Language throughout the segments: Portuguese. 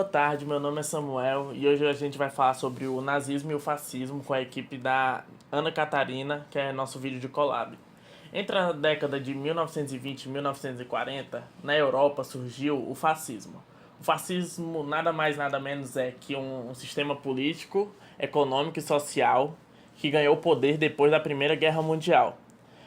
Boa tarde, meu nome é Samuel e hoje a gente vai falar sobre o nazismo e o fascismo com a equipe da Ana Catarina, que é nosso vídeo de collab. Entre a década de 1920 e 1940, na Europa surgiu o fascismo. O fascismo nada mais nada menos é que um sistema político, econômico e social que ganhou poder depois da Primeira Guerra Mundial.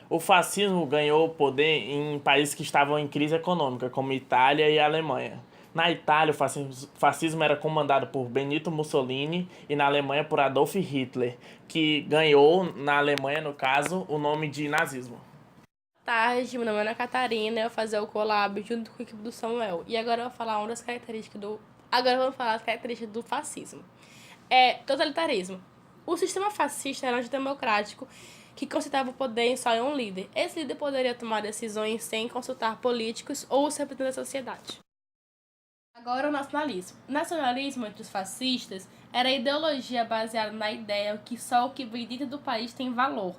O fascismo ganhou poder em países que estavam em crise econômica, como Itália e Alemanha. Na Itália, o fascismo era comandado por Benito Mussolini e na Alemanha por Adolf Hitler, que ganhou, na Alemanha, no caso, o nome de nazismo. Boa tarde, meu nome é Ana Catarina, eu vou fazer o collab junto com a equipe do Samuel. E agora eu vou falar uma das características do. Agora vamos falar as características do fascismo. Totalitarismo. O sistema fascista era antidemocrático, que concentrava o poder em só em um líder. Esse líder poderia tomar decisões sem consultar políticos ou os representantes da sociedade. Agora o nacionalismo. O nacionalismo entre os fascistas era a ideologia baseada na ideia que só o que vem dentro do país tem valor,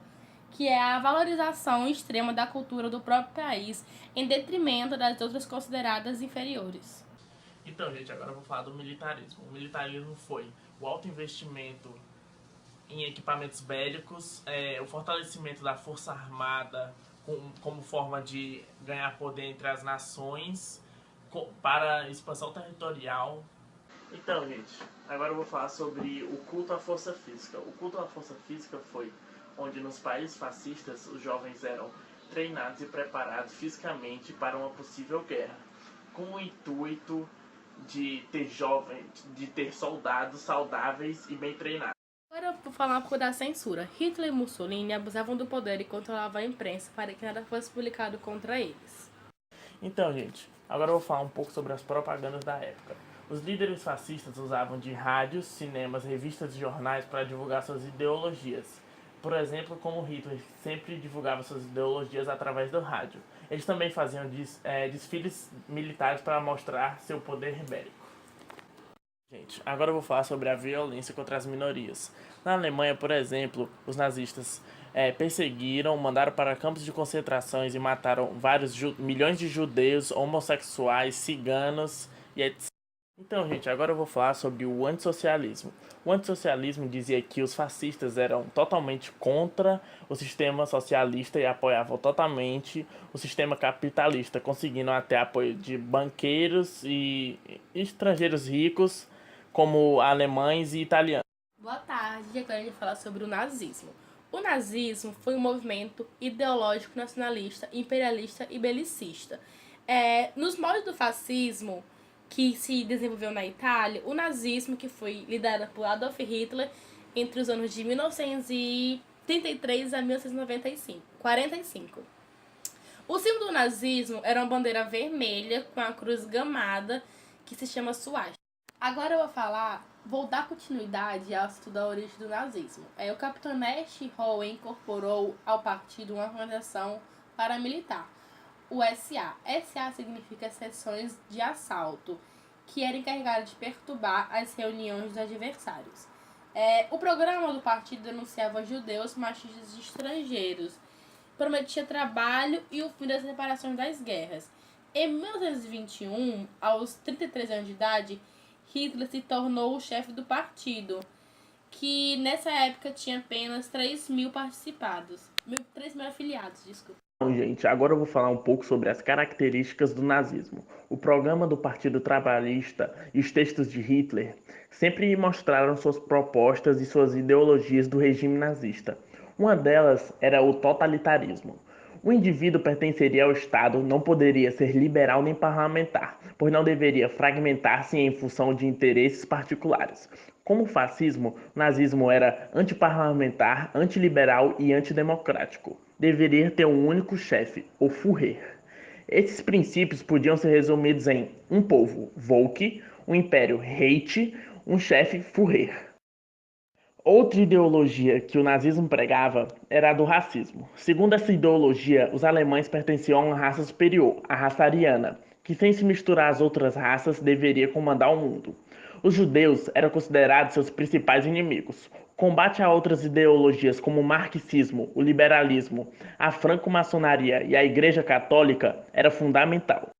que é a valorização extrema da cultura do próprio país em detrimento das outras consideradas inferiores. Então, gente, agora eu vou falar do militarismo. O militarismo foi o alto investimento em equipamentos bélicos, o fortalecimento da força armada como forma de ganhar poder entre as nações para expansão territorial. Então, gente, agora eu vou falar sobre o culto à força física. O culto à força física foi onde nos países fascistas os jovens eram treinados e preparados fisicamente para uma possível guerra, com o intuito de ter soldados saudáveis e bem treinados. Agora eu vou falar um pouco da censura. Hitler e Mussolini abusavam do poder e controlavam a imprensa para que nada fosse publicado contra eles. Então, gente, agora eu vou falar um pouco sobre as propagandas da época. Os líderes fascistas usavam de rádios, cinemas, revistas e jornais para divulgar suas ideologias. Por exemplo, como Hitler sempre divulgava suas ideologias através do rádio. Eles também faziam desfiles militares para mostrar seu poder bélico. Gente, agora eu vou falar sobre a violência contra as minorias. Na Alemanha, por exemplo, os nazistas perseguiram, mandaram para campos de concentrações e mataram milhões de judeus, homossexuais, ciganos e etc. Então, gente, agora eu vou falar sobre o antissocialismo. O antissocialismo dizia que os fascistas eram totalmente contra o sistema socialista e apoiavam totalmente o sistema capitalista, conseguindo até apoio de banqueiros e estrangeiros ricos, como alemães e italianos. Boa tarde, agora a gente vai falar sobre o nazismo. O nazismo foi um movimento ideológico nacionalista, imperialista e belicista. Nos moldes do fascismo, que se desenvolveu na Itália, o nazismo, que foi liderado por Adolf Hitler entre os anos de 1933 a 1945. O símbolo do nazismo era uma bandeira vermelha com a cruz gamada, que se chama swastika. Agora eu vou dar continuidade ao estudo da origem do nazismo. O capitão Ernest Röhm incorporou ao partido uma organização paramilitar, o SA. SA significa Seções de Assalto, que era encarregado de perturbar as reuniões dos adversários. O programa do partido denunciava judeus machistas e estrangeiros, prometia trabalho e o fim das reparações das guerras. Em 1921, aos 33 anos de idade, Hitler se tornou o chefe do partido, que nessa época tinha apenas 3 mil participados. 3 mil afiliados, desculpa. Bom, gente, agora eu vou falar um pouco sobre as características do nazismo. O programa do Partido Trabalhista e os textos de Hitler sempre mostraram suas propostas e suas ideologias do regime nazista. Uma delas era o totalitarismo. O indivíduo pertenceria ao Estado, não poderia ser liberal nem parlamentar, pois não deveria fragmentar-se em função de interesses particulares. Como o fascismo, o nazismo era antiparlamentar, antiliberal e antidemocrático. Deveria ter um único chefe, o Führer. Esses princípios podiam ser resumidos em um povo, Volk, um império, Reich, um chefe, Führer. Outra ideologia que o nazismo pregava era a do racismo. Segundo essa ideologia, os alemães pertenciam a uma raça superior, a raça ariana, que sem se misturar às outras raças deveria comandar o mundo. Os judeus eram considerados seus principais inimigos. O combate a outras ideologias como o marxismo, o liberalismo, a franco-maçonaria e a Igreja Católica era fundamental.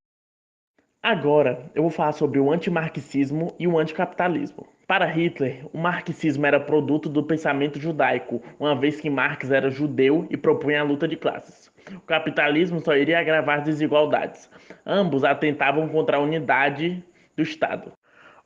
Agora, eu vou falar sobre o antimarxismo e o anticapitalismo. Para Hitler, o marxismo era produto do pensamento judaico, uma vez que Marx era judeu e propunha a luta de classes. O capitalismo só iria agravar as desigualdades. Ambos atentavam contra a unidade do Estado.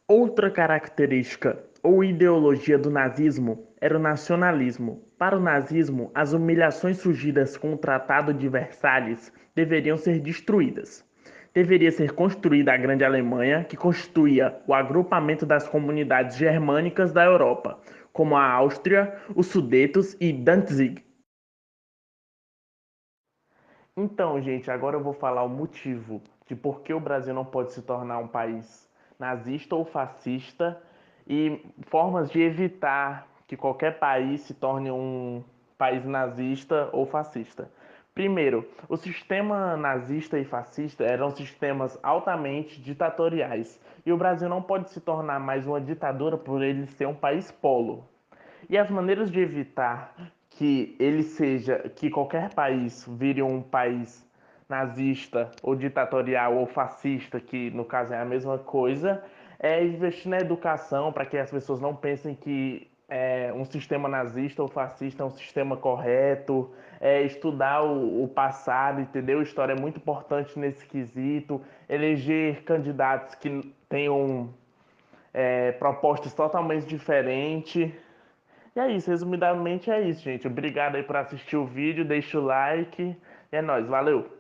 Outra característica ou ideologia do nazismo era o nacionalismo. Para o nazismo, as humilhações surgidas com o Tratado de Versalhes deveriam ser destruídas. Deveria ser construída a Grande Alemanha, que constituía o agrupamento das comunidades germânicas da Europa, como a Áustria, os Sudetos e Danzig. Então, gente, agora eu vou falar o motivo de por que o Brasil não pode se tornar um país nazista ou fascista e formas de evitar que qualquer país se torne um país nazista ou fascista. Primeiro, o sistema nazista e fascista eram sistemas altamente ditatoriais e o Brasil não pode se tornar mais uma ditadura por ele ser um país polo. E as maneiras de evitar que qualquer país vire um país nazista ou ditatorial ou fascista, que no caso é a mesma coisa, é investir na educação para que as pessoas não pensem que um sistema nazista ou fascista é um sistema correto, estudar o passado, entendeu? História é muito importante nesse quesito, eleger candidatos que tenham propostas totalmente diferentes. E é isso, resumidamente é isso, gente. Obrigado aí por assistir o vídeo, deixa o like e é nóis, valeu!